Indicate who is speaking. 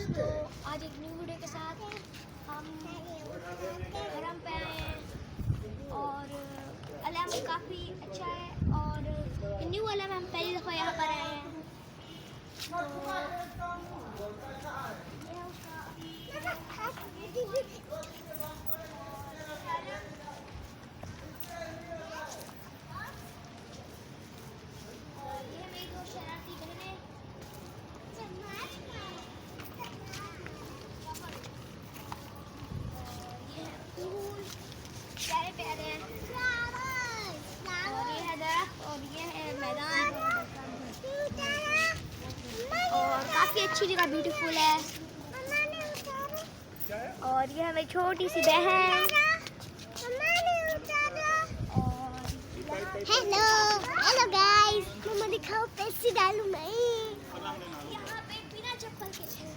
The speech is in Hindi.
Speaker 1: तो आज एक न्यू वीडियो के साथ हम हरम पे आए हैं और अलम काफ़ी अच्छा है और न्यू अलम हम पहली दफ़ा यहाँ पर आए हैं। ये मेरी दो शरारती बहनें प्यारे प्यारे हैं और ये है दरख्त और ये है मैदान और काफ़ी अच्छी जगह ब्यूटीफुल है। और ये है मेरी छोटी सी बहन
Speaker 2: हेलो हेलो गाइस, मम्मा दिखाओ पैसे डालूं मैं।
Speaker 1: यहाँ पे बिना चप्पल के थे।